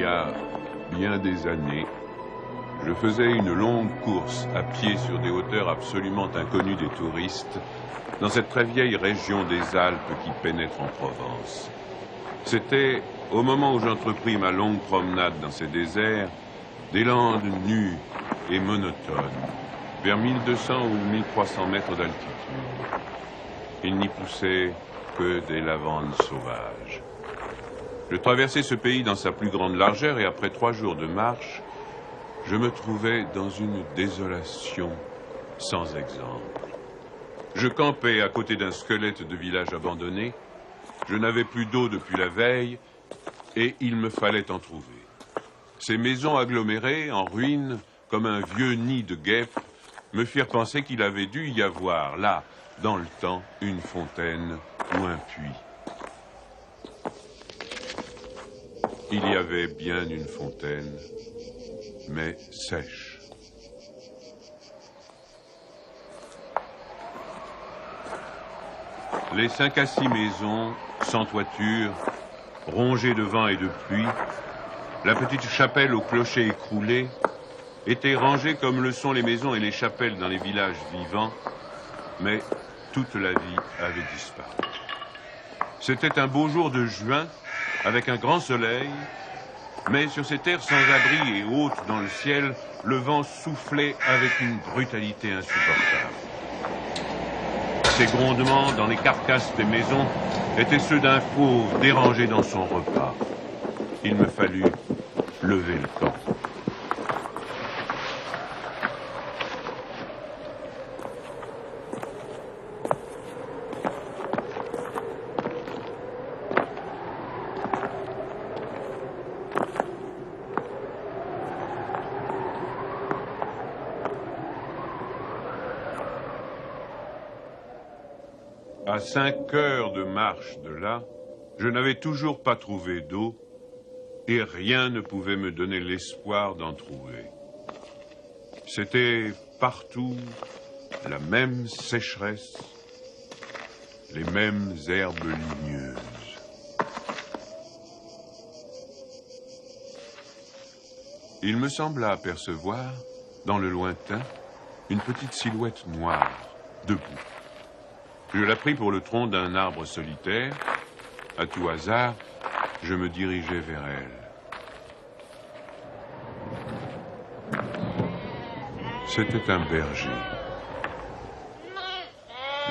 y a bien des années, je faisais une longue course à pied sur des hauteurs absolument inconnues des touristes, dans cette très vieille région des Alpes qui pénètre en Provence. C'était, au moment où j'entrepris ma longue promenade dans ces déserts, des landes nues et monotones, vers 1200 ou 1300 mètres d'altitude. Il n'y poussait que des lavandes sauvages. Je traversais ce pays dans sa plus grande largeur et après 3 jours de marche, je me trouvais dans une désolation sans exemple. Je campais à côté d'un squelette de village abandonné. Je n'avais plus d'eau depuis la veille et il me fallait en trouver. Ces maisons agglomérées, en ruine, comme un vieux nid de guêpes, me firent penser qu'il avait dû y avoir, là, dans le temps, une fontaine ou un puits. Il y avait bien une fontaine, mais sèche. Les 5 à 6 maisons, sans toiture, rongées de vent et de pluie, la petite chapelle au clocher écroulé, étaient rangées comme le sont les maisons et les chapelles dans les villages vivants, mais toute la vie avait disparu. C'était un beau jour de juin, avec un grand soleil, mais sur ces terres sans abri et hautes dans le ciel, le vent soufflait avec une brutalité insupportable. Ces grondements dans les carcasses des maisons étaient ceux d'un fauve dérangé dans son repas. Il me fallut lever le camp. À 5 heures de marche de là, je n'avais toujours pas trouvé d'eau et rien ne pouvait me donner l'espoir d'en trouver. C'était partout la même sécheresse, les mêmes herbes ligneuses. Il me sembla apercevoir, dans le lointain, une petite silhouette noire, debout. Je la pris pour le tronc d'un arbre solitaire. À tout hasard, je me dirigeai vers elle. C'était un berger.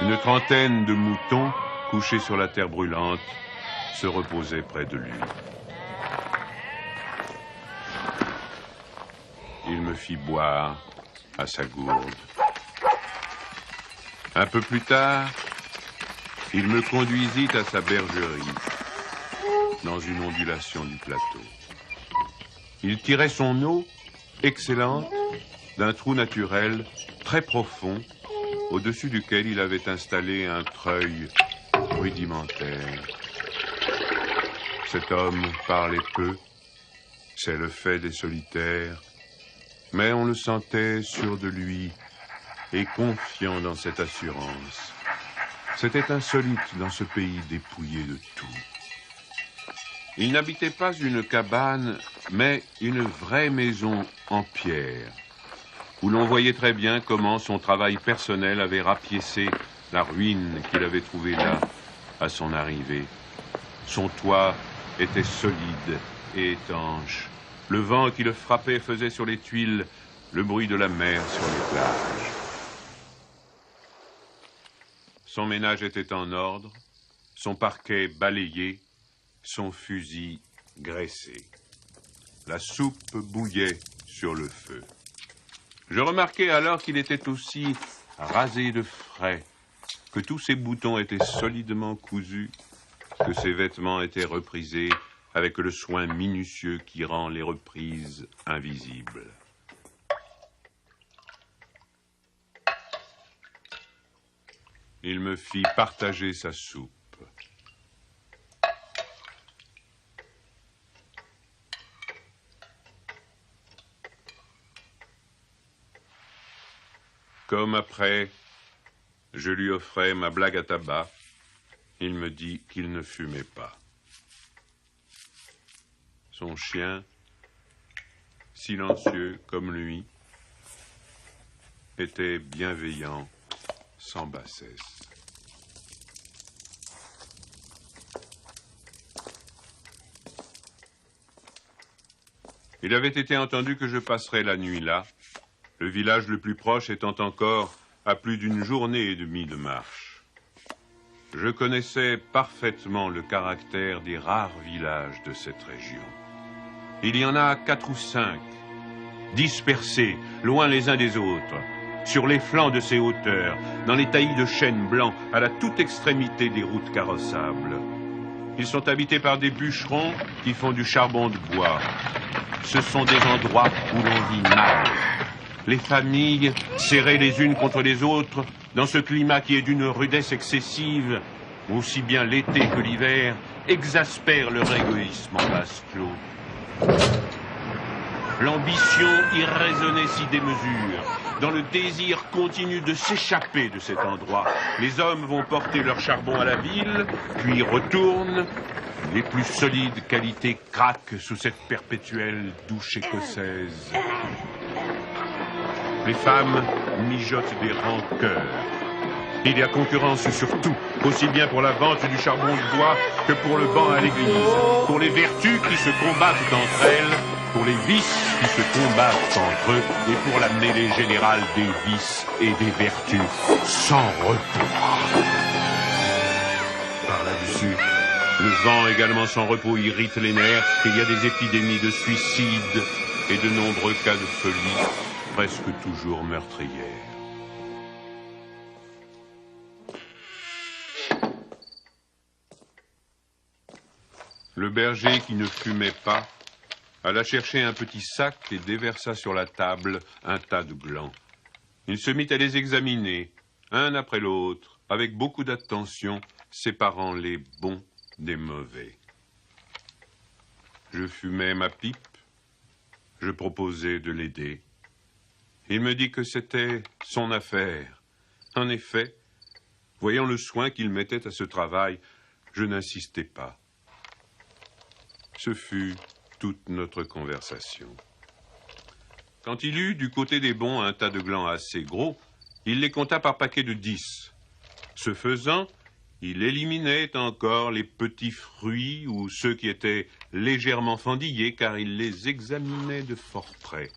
Une trentaine de moutons, couchés sur la terre brûlante, se reposaient près de lui. Il me fit boire à sa gourde. Un peu plus tard, il me conduisit à sa bergerie, dans une ondulation du plateau. Il tirait son eau, excellente, d'un trou naturel très profond, au-dessus duquel il avait installé un treuil rudimentaire. Cet homme parlait peu, c'est le fait des solitaires, mais on le sentait sûr de lui et confiant dans cette assurance. C'était insolite dans ce pays dépouillé de tout. Il n'habitait pas une cabane, mais une vraie maison en pierre, où l'on voyait très bien comment son travail personnel avait rapiécé la ruine qu'il avait trouvée là, à son arrivée. Son toit était solide et étanche. Le vent qui le frappait faisait sur les tuiles le bruit de la mer sur les plages. Son ménage était en ordre, son parquet balayé, son fusil graissé. La soupe bouillait sur le feu. Je remarquai alors qu'il était aussi rasé de frais, que tous ses boutons étaient solidement cousus, que ses vêtements étaient reprisés avec le soin minutieux qui rend les reprises invisibles. Il me fit partager sa soupe. Comme après, je lui offrais ma blague à tabac, il me dit qu'il ne fumait pas. Son chien, silencieux comme lui, était bienveillant, sans bassesse. Il avait été entendu que je passerais la nuit là, le village le plus proche étant encore à plus d'une journée et demie de marche. Je connaissais parfaitement le caractère des rares villages de cette région. Il y en a 4 ou 5, dispersés, loin les uns des autres, sur les flancs de ces hauteurs, dans les taillis de chênes blancs, à la toute extrémité des routes carrossables. Ils sont habités par des bûcherons qui font du charbon de bois. Ce sont des endroits où l'on vit mal. Les familles, serrées les unes contre les autres, dans ce climat qui est d'une rudesse excessive, aussi bien l'été que l'hiver, exaspèrent leur égoïsme en vase clos. L'ambition irraisonnée s'y démesure. Dans le désir continu de s'échapper de cet endroit, les hommes vont porter leur charbon à la ville, puis retournent. Les plus solides qualités craquent sous cette perpétuelle douche écossaise. Les femmes mijotent des rancœurs. Il y a concurrence sur tout, aussi bien pour la vente du charbon de bois que pour le banc à l'église, pour les vertus qui se combattent entre elles, pour les vices qui se combattent entre eux, et pour la mêlée générale des vices et des vertus sans repos. Par là-dessus, le vent également sans repos irrite les nerfs. Il y a des épidémies de suicide et de nombreux cas de folie, presque toujours meurtrières. Le berger qui ne fumait pas alla chercher un petit sac et déversa sur la table un tas de glands. Il se mit à les examiner, un après l'autre, avec beaucoup d'attention, séparant les bons des mauvais. Je fumais ma pipe, je proposais de l'aider. Il me dit que c'était son affaire. En effet, voyant le soin qu'il mettait à ce travail, je n'insistais pas. Ce fut toute notre conversation. Quand il eut du côté des bons un tas de glands assez gros, il les compta par paquets de 10. Ce faisant, il éliminait encore les petits fruits ou ceux qui étaient légèrement fendillés, car il les examinait de fort près.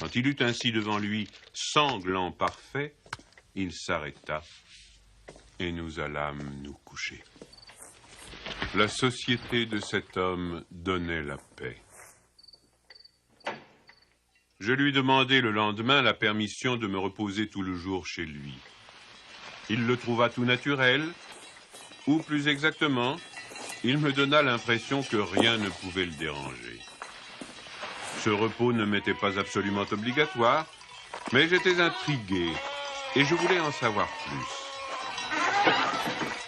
Quand il eut ainsi devant lui 100 glands parfaits, il s'arrêta et nous allâmes nous coucher. La société de cet homme donnait la paix. Je lui demandai le lendemain la permission de me reposer tout le jour chez lui. Il le trouva tout naturel, ou plus exactement, il me donna l'impression que rien ne pouvait le déranger. Ce repos ne m'était pas absolument obligatoire, mais j'étais intrigué et je voulais en savoir plus.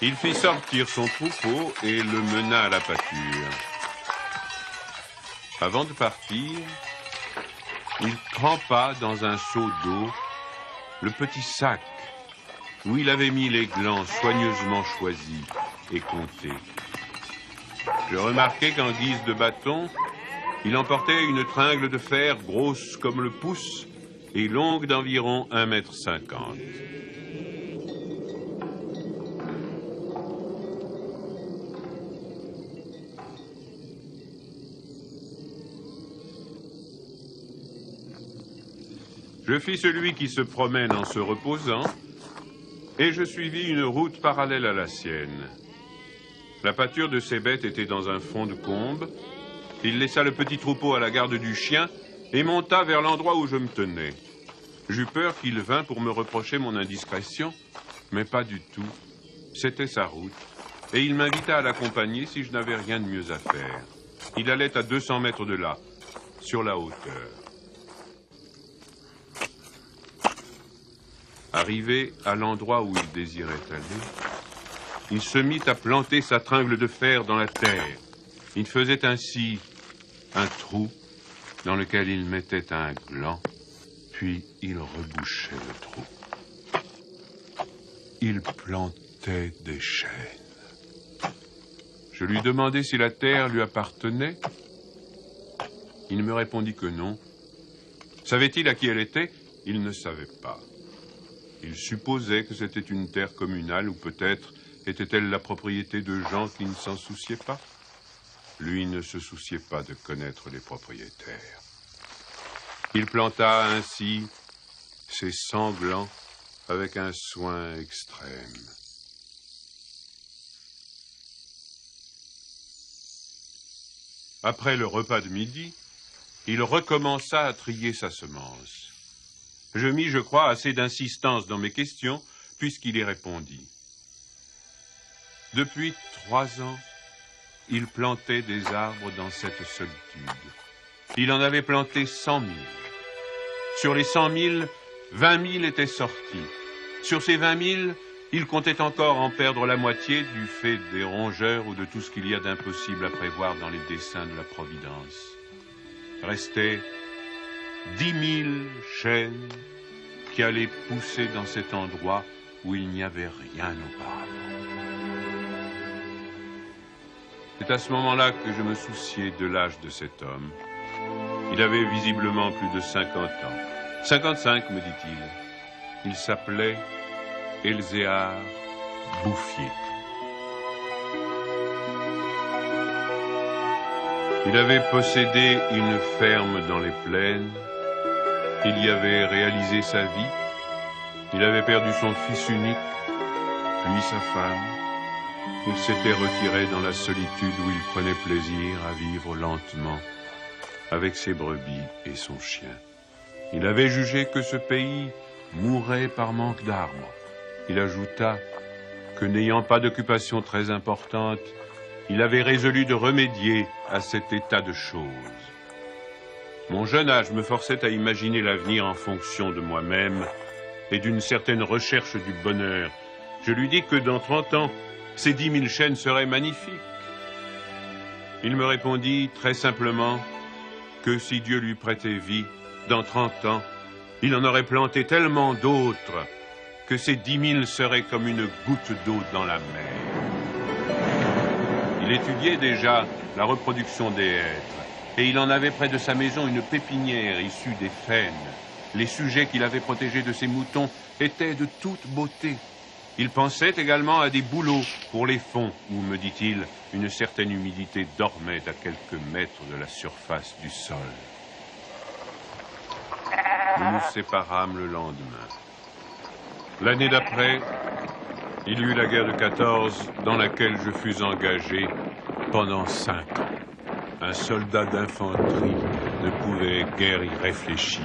Il fit sortir son troupeau et le mena à la pâture. Avant de partir, il trempa dans un seau d'eau le petit sac où il avait mis les glands soigneusement choisis et comptés. Je remarquai qu'en guise de bâton, il emportait une tringle de fer grosse comme le pouce et longue d'environ 1,50 m. Je fis celui qui se promène en se reposant, et je suivis une route parallèle à la sienne. La pâture de ces bêtes était dans un fond de combe. Il laissa le petit troupeau à la garde du chien et monta vers l'endroit où je me tenais. J'eus peur qu'il vînt pour me reprocher mon indiscrétion, mais pas du tout. C'était sa route, et il m'invita à l'accompagner si je n'avais rien de mieux à faire. Il allait à 200 mètres de là, sur la hauteur. Arrivé à l'endroit où il désirait aller, il se mit à planter sa tringle de fer dans la terre. Il faisait ainsi un trou dans lequel il mettait un gland, puis il rebouchait le trou. Il plantait des chênes. Je lui demandai si la terre lui appartenait. Il me répondit que non. Savait-il à qui elle était? Il ne savait pas. Il supposait que c'était une terre communale ou peut-être était-elle la propriété de gens qui ne s'en souciaient pas. Lui ne se souciait pas de connaître les propriétaires. Il planta ainsi ses sanglants avec un soin extrême. Après le repas de midi, il recommença à trier sa semence. Je mis, je crois, assez d'insistance dans mes questions, puisqu'il y répondit. Depuis 3 ans, il plantait des arbres dans cette solitude. Il en avait planté 100 000. Sur les 100 000, 20 000 étaient sortis. Sur ces 20 000, il comptait encore en perdre la moitié du fait des rongeurs ou de tout ce qu'il y a d'impossible à prévoir dans les desseins de la Providence. Restaient 10 000 chênes qui allaient pousser dans cet endroit où il n'y avait rien auparavant. C'est à ce moment-là que je me souciais de l'âge de cet homme. Il avait visiblement plus de 50 ans. 55, me dit-il. Il s'appelait Elzéar Bouffier. Il avait possédé une ferme dans les plaines. Il y avait réalisé sa vie. Il avait perdu son fils unique, puis sa femme. Il s'était retiré dans la solitude où il prenait plaisir à vivre lentement avec ses brebis et son chien. Il avait jugé que ce pays mourrait par manque d'arbres. Il ajouta que n'ayant pas d'occupation très importante, il avait résolu de remédier à cet état de choses. Mon jeune âge me forçait à imaginer l'avenir en fonction de moi-même et d'une certaine recherche du bonheur. Je lui dis que dans 30 ans, ces 10 000 chênes seraient magnifiques. Il me répondit très simplement que si Dieu lui prêtait vie, dans 30 ans, il en aurait planté tellement d'autres que ces 10 000 seraient comme une goutte d'eau dans la mer. Il étudiait déjà la reproduction des hêtres et il en avait près de sa maison une pépinière issue des faînes. Les sujets qu'il avait protégés de ses moutons étaient de toute beauté. Il pensait également à des bouleaux pour les fonds, où, me dit-il, une certaine humidité dormait à quelques mètres de la surface du sol. Nous nous séparâmes le lendemain. L'année d'après, il y eut la guerre de 14, dans laquelle je fus engagé pendant 5 ans. Un soldat d'infanterie ne pouvait guère y réfléchir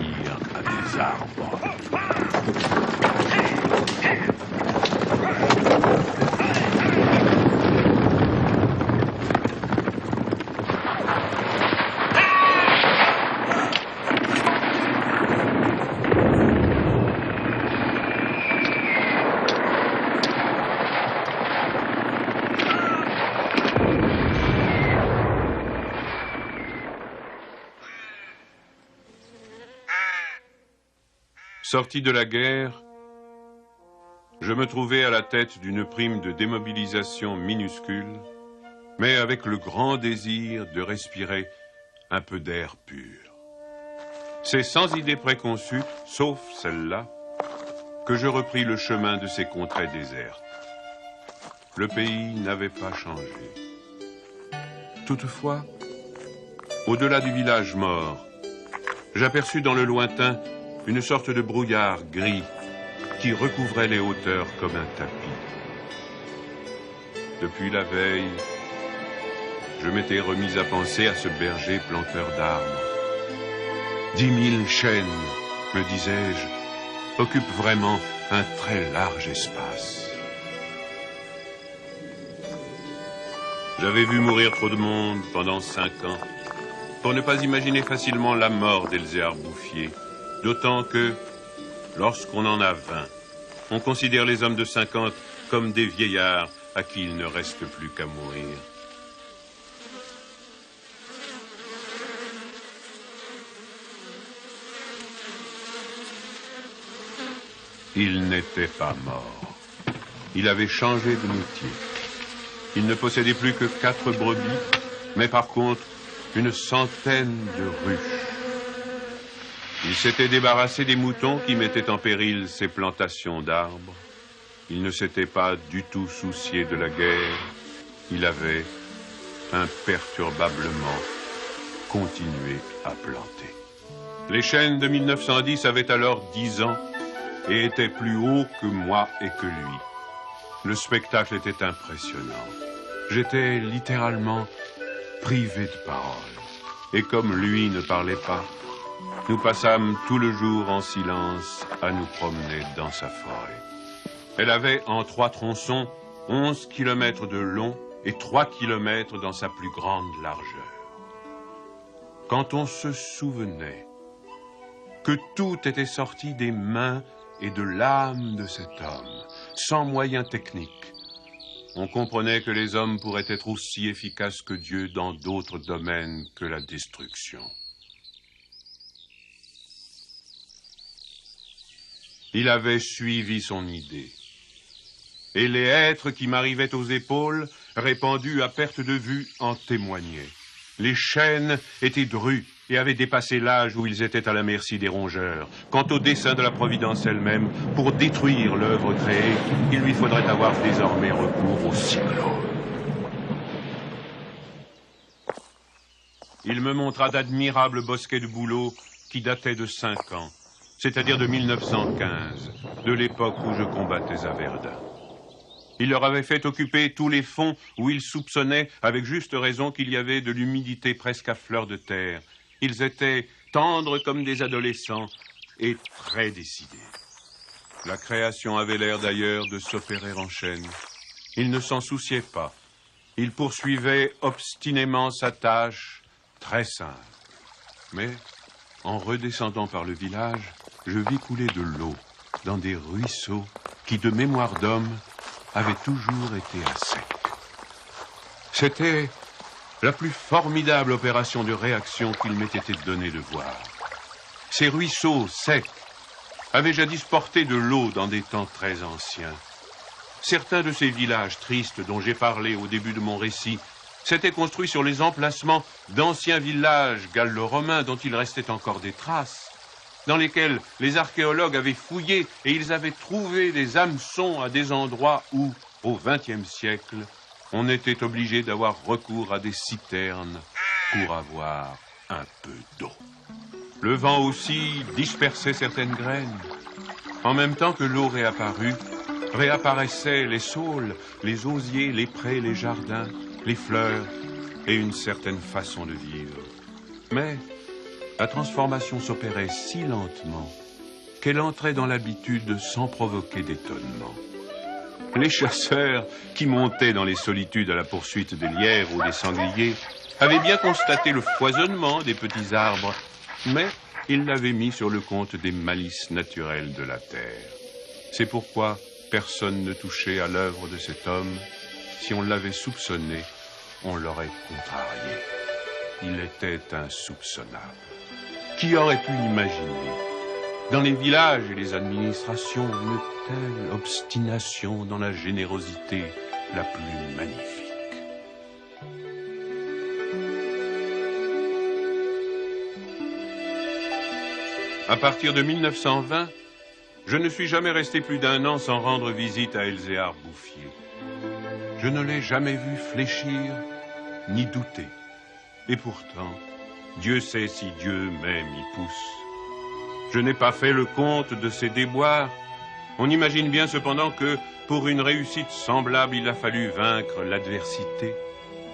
à des arbres. Sorti de la guerre, je me trouvais à la tête d'une prime de démobilisation minuscule, mais avec le grand désir de respirer un peu d'air pur. C'est sans idée préconçue, sauf celle-là, que je repris le chemin de ces contrées désertes. Le pays n'avait pas changé. Toutefois, au-delà du village mort, j'aperçus dans le lointain une sorte de brouillard gris qui recouvrait les hauteurs comme un tapis. Depuis la veille, je m'étais remis à penser à ce berger planteur d'arbres. 10 000 chênes, me disais-je, occupent vraiment un très large espace. J'avais vu mourir trop de monde pendant 5 ans pour ne pas imaginer facilement la mort d'Elzéar Bouffier. D'autant que, lorsqu'on en a 20, on considère les hommes de 50 comme des vieillards à qui il ne reste plus qu'à mourir. Il n'était pas mort. Il avait changé de métier. Il ne possédait plus que 4 brebis, mais par contre, une centaine de ruches. Il s'était débarrassé des moutons qui mettaient en péril ses plantations d'arbres. Il ne s'était pas du tout soucié de la guerre. Il avait imperturbablement continué à planter. Les chênes de 1910 avaient alors 10 ans et étaient plus hauts que moi et que lui. Le spectacle était impressionnant. J'étais littéralement privé de parole. Et comme lui ne parlait pas, nous passâmes tout le jour en silence à nous promener dans sa forêt. Elle avait en 3 tronçons 11 kilomètres de long et 3 kilomètres dans sa plus grande largeur. Quand on se souvenait que tout était sorti des mains et de l'âme de cet homme, sans moyens techniques, on comprenait que les hommes pourraient être aussi efficaces que Dieu dans d'autres domaines que la destruction. Il avait suivi son idée. Et les hêtres qui m'arrivaient aux épaules, répandus à perte de vue, en témoignaient. Les chênes étaient drus et avaient dépassé l'âge où ils étaient à la merci des rongeurs. Quant au dessein de la Providence elle-même, pour détruire l'œuvre créée, il lui faudrait avoir désormais recours au cyclone. Il me montra d'admirables bosquets de bouleaux qui dataient de 5 ans, c'est-à-dire de 1915, de l'époque où je combattais à Verdun. Il leur avait fait occuper tous les fonds où ils soupçonnaient, avec juste raison, qu'il y avait de l'humidité presque à fleur de terre. Ils étaient tendres comme des adolescents et très décidés. La création avait l'air d'ailleurs de s'opérer en chaîne. Il ne s'en souciait pas. Il poursuivait obstinément sa tâche, très simple. Mais, en redescendant par le village, je vis couler de l'eau dans des ruisseaux qui, de mémoire d'homme, avaient toujours été à sec. C'était la plus formidable opération de réaction qu'il m'ait été donné de voir. Ces ruisseaux secs avaient jadis porté de l'eau dans des temps très anciens. Certains de ces villages tristes dont j'ai parlé au début de mon récit s'étaient construits sur les emplacements d'anciens villages gallo-romains dont il restait encore des traces, dans lesquels les archéologues avaient fouillé et ils avaient trouvé des hameçons à des endroits où, au XXe siècle, on était obligé d'avoir recours à des citernes pour avoir un peu d'eau. Le vent aussi dispersait certaines graines. En même temps que l'eau réapparut, réapparaissaient les saules, les osiers, les prés, les jardins, les fleurs et une certaine façon de vivre. Mais la transformation s'opérait si lentement qu'elle entrait dans l'habitude sans provoquer d'étonnement. Les chasseurs qui montaient dans les solitudes à la poursuite des lièvres ou des sangliers avaient bien constaté le foisonnement des petits arbres, mais ils l'avaient mis sur le compte des malices naturelles de la terre. C'est pourquoi personne ne touchait à l'œuvre de cet homme. Si on l'avait soupçonné, on l'aurait contrarié. Il était insoupçonnable. Qui aurait pu imaginer, dans les villages et les administrations, une telle obstination dans la générosité la plus magnifique? À partir de 1920, je ne suis jamais resté plus d'1 an sans rendre visite à Elzéar Bouffier. Je ne l'ai jamais vu fléchir ni douter. Et pourtant, Dieu sait si Dieu même y pousse. Je n'ai pas fait le compte de ses déboires. On imagine bien cependant que, pour une réussite semblable, il a fallu vaincre l'adversité.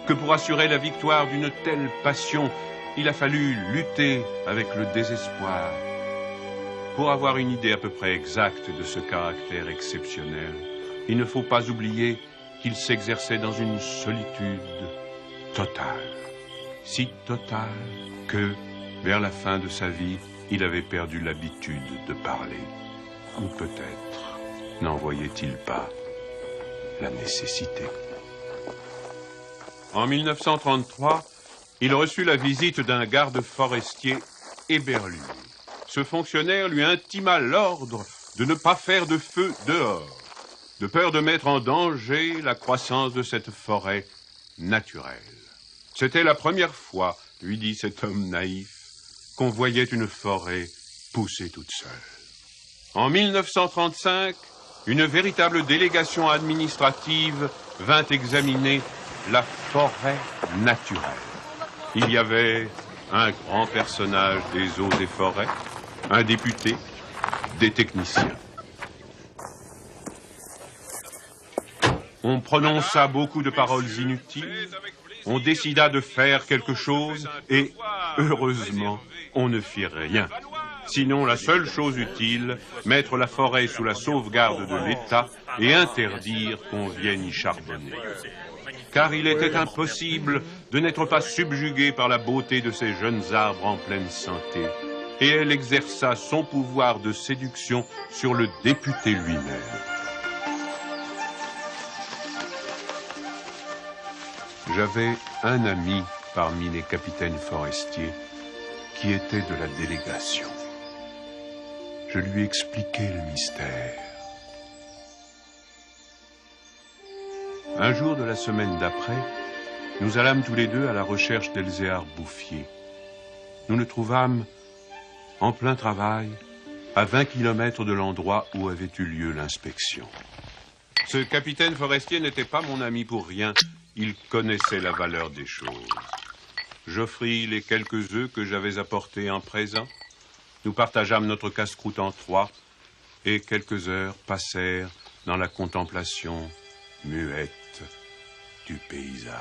Que pour assurer la victoire d'une telle passion, il a fallu lutter avec le désespoir. Pour avoir une idée à peu près exacte de ce caractère exceptionnel, il ne faut pas oublier qu'il s'exerçait dans une solitude totale. Si totale que, vers la fin de sa vie, il avait perdu l'habitude de parler. Ou peut-être n'en voyait-il pas la nécessité. En 1933, il reçut la visite d'un garde forestier éberlu. Ce fonctionnaire lui intima l'ordre de ne pas faire de feu dehors, de peur de mettre en danger la croissance de cette forêt naturelle. C'était la première fois lui dit cet homme naïf, qu'on voyait une forêt pousser toute seule. En 1935, une véritable délégation administrative vint examiner la forêt naturelle. Il y avait un grand personnage des eaux et forêts, un député, des techniciens. On prononça beaucoup de paroles inutiles, on décida de faire quelque chose et, heureusement, on ne fit rien. Sinon, la seule chose utile, mettre la forêt sous la sauvegarde de l'État et interdire qu'on vienne y charbonner. Car il était impossible de n'être pas subjugué par la beauté de ces jeunes arbres en pleine santé. Et elle exerça son pouvoir de séduction sur le député lui-même. J'avais un ami parmi les capitaines forestiers qui était de la délégation. Je lui expliquai le mystère. Un jour de la semaine d'après, nous allâmes tous les deux à la recherche d'Elzéar Bouffier. Nous le trouvâmes en plein travail, à 20 kilomètres de l'endroit où avait eu lieu l'inspection. Ce capitaine forestier n'était pas mon ami pour rien. Il connaissait la valeur des choses. J'offris les quelques œufs que j'avais apportés en présent. Nous partageâmes notre casse-croûte en trois, et quelques heures passèrent dans la contemplation muette du paysage.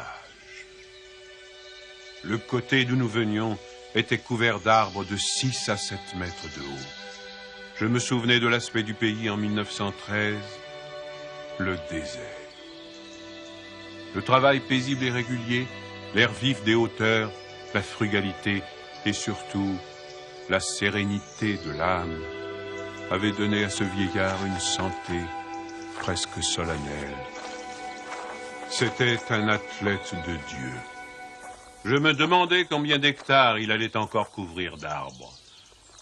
Le côté d'où nous venions était couvert d'arbres de 6 à 7 mètres de haut. Je me souvenais de l'aspect du pays en 1913, le désert. Le travail paisible et régulier, l'air vif des hauteurs, la frugalité et surtout la sérénité de l'âme avaient donné à ce vieillard une santé presque solennelle. C'était un athlète de Dieu. Je me demandais combien d'hectares il allait encore couvrir d'arbres.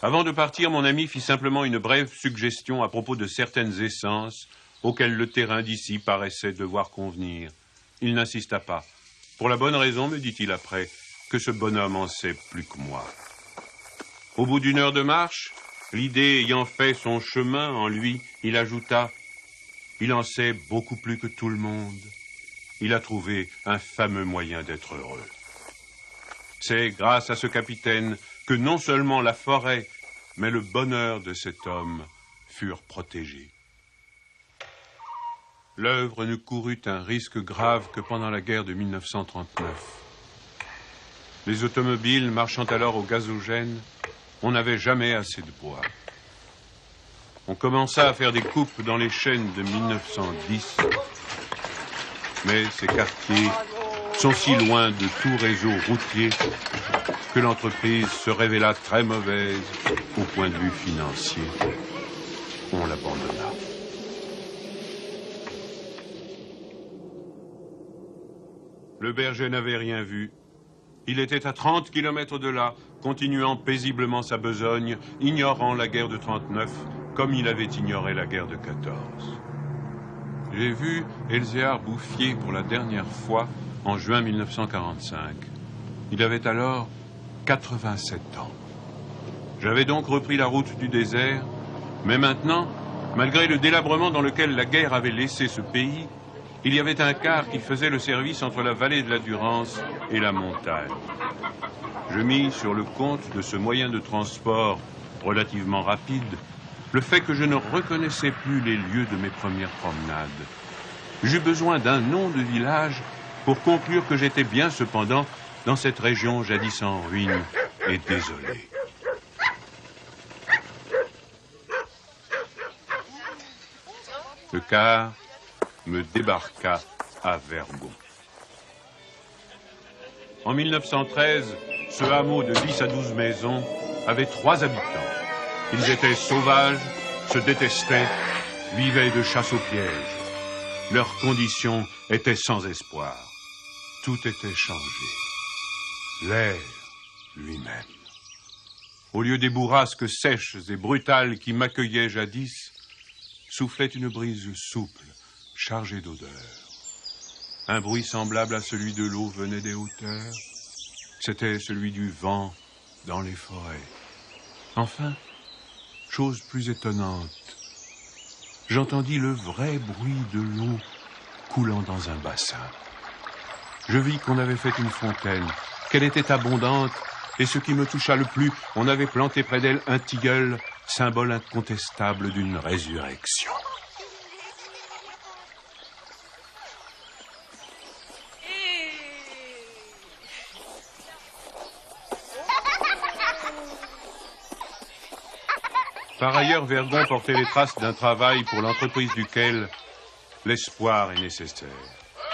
Avant de partir, mon ami fit simplement une brève suggestion à propos de certaines essences auxquelles le terrain d'ici paraissait devoir convenir. Il n'insista pas. Pour la bonne raison, me dit-il après, que ce bonhomme en sait plus que moi. Au bout d'une heure de marche, l'idée ayant fait son chemin en lui, il ajouta « Il en sait beaucoup plus que tout le monde. Il a trouvé un fameux moyen d'être heureux. » C'est grâce à ce capitaine que non seulement la forêt, mais le bonheur de cet homme furent protégés. L'œuvre ne courut un risque grave que pendant la guerre de 1939. Les automobiles marchant alors au gazogène, on n'avait jamais assez de bois. On commença à faire des coupes dans les chênes de 1910, mais ces quartiers sont si loin de tout réseau routier que l'entreprise se révéla très mauvaise au point de vue financier. On l'abandonna. Le berger n'avait rien vu. Il était à 30 kilomètres de là, continuant paisiblement sa besogne, ignorant la guerre de 39, comme il avait ignoré la guerre de 14. J'ai vu Elzéar Bouffier pour la dernière fois en juin 1945. Il avait alors 87 ans. J'avais donc repris la route du désert, mais maintenant, malgré le délabrement dans lequel la guerre avait laissé ce pays, il y avait un car qui faisait le service entre la vallée de la Durance et la montagne. Je mis sur le compte de ce moyen de transport relativement rapide le fait que je ne reconnaissais plus les lieux de mes premières promenades. J'eus besoin d'un nom de village pour conclure que j'étais bien cependant dans cette région jadis en ruine et désolée. Le car me débarqua à Vergon. En 1913, ce hameau de 10 à 12 maisons avait 3 habitants. Ils étaient sauvages, se détestaient, vivaient de chasse aux pièges. Leurs conditions étaient sans espoir. Tout était changé. L'air lui-même. Au lieu des bourrasques sèches et brutales qui m'accueillaient jadis, soufflait une brise souple, chargée d'odeurs. Un bruit semblable à celui de l'eau venait des hauteurs. C'était celui du vent dans les forêts. Enfin, chose plus étonnante, j'entendis le vrai bruit de l'eau coulant dans un bassin. Je vis qu'on avait fait une fontaine, qu'elle était abondante, et ce qui me toucha le plus, on avait planté près d'elle un tilleul, symbole incontestable d'une résurrection. Par ailleurs, Vergon portait les traces d'un travail pour l'entreprise duquel l'espoir est nécessaire.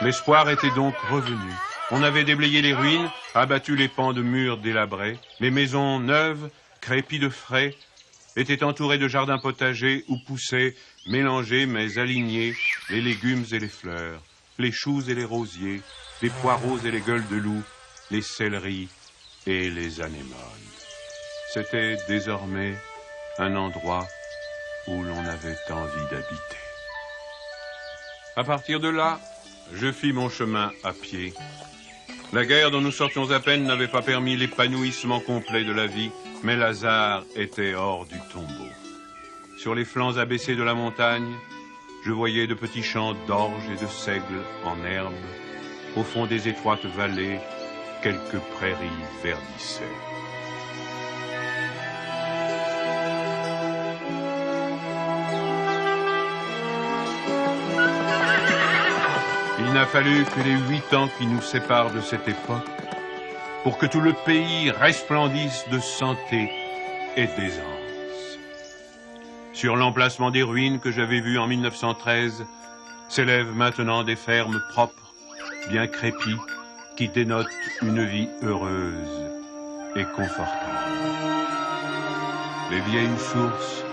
L'espoir était donc revenu. On avait déblayé les ruines, abattu les pans de murs délabrés. Les maisons neuves, crépies de frais, étaient entourées de jardins potagers où poussaient, mélangés mais alignés, les légumes et les fleurs, les choux et les rosiers, les poireaux et les gueules de loup, les céleris et les anémones. C'était désormais un endroit où l'on avait envie d'habiter. À partir de là, je fis mon chemin à pied. La guerre dont nous sortions à peine n'avait pas permis l'épanouissement complet de la vie, mais Lazare était hors du tombeau. Sur les flancs abaissés de la montagne, je voyais de petits champs d'orge et de seigle en herbe. Au fond des étroites vallées, quelques prairies verdissaient. Il n'a fallu que les 8 ans qui nous séparent de cette époque pour que tout le pays resplendisse de santé et d'aisance. Sur l'emplacement des ruines que j'avais vues en 1913, s'élèvent maintenant des fermes propres, bien crépies, qui dénotent une vie heureuse et confortable. Les vieilles sources,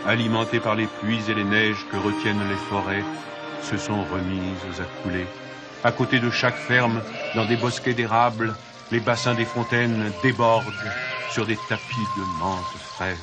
alimentées par les pluies et les neiges que retiennent les forêts, se sont remises à couler. À côté de chaque ferme, dans des bosquets d'érables, les bassins des fontaines débordent sur des tapis de menthe fraîche.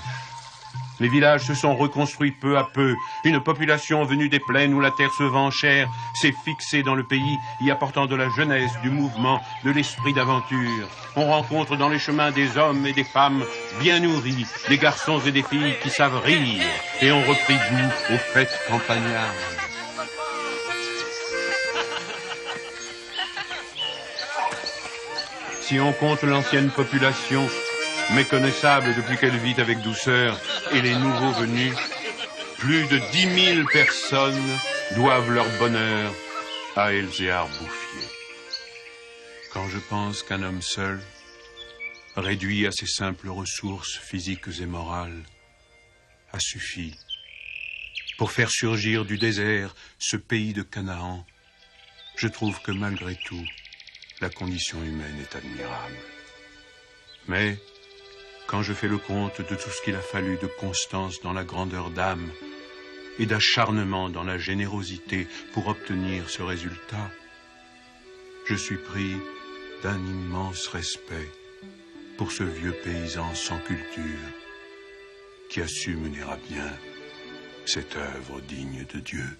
Les villages se sont reconstruits peu à peu. Une population venue des plaines où la terre se vend chère s'est fixée dans le pays, y apportant de la jeunesse, du mouvement, de l'esprit d'aventure. On rencontre dans les chemins des hommes et des femmes bien nourris, des garçons et des filles qui savent rire et ont repris goût aux fêtes campagnardes. Si on compte l'ancienne population, méconnaissable depuis qu'elle vit avec douceur, et les nouveaux venus, plus de 10 000 personnes doivent leur bonheur à Elzéar Bouffier. Quand je pense qu'un homme seul, réduit à ses simples ressources physiques et morales, a suffi pour faire surgir du désert ce pays de Canaan, je trouve que malgré tout, la condition humaine est admirable. Mais, quand je fais le compte de tout ce qu'il a fallu de constance dans la grandeur d'âme et d'acharnement dans la générosité pour obtenir ce résultat, je suis pris d'un immense respect pour ce vieux paysan sans culture qui a su mener à bien cette œuvre digne de Dieu.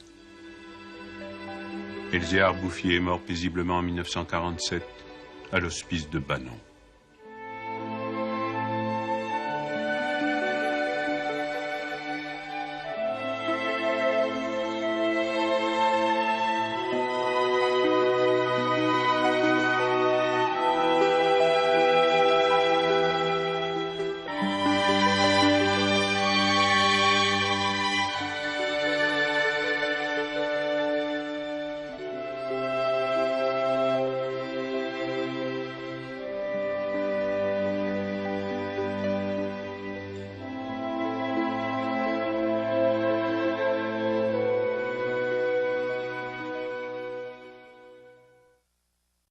Elzéar Bouffier est mort paisiblement en 1947 à l'hospice de Banon.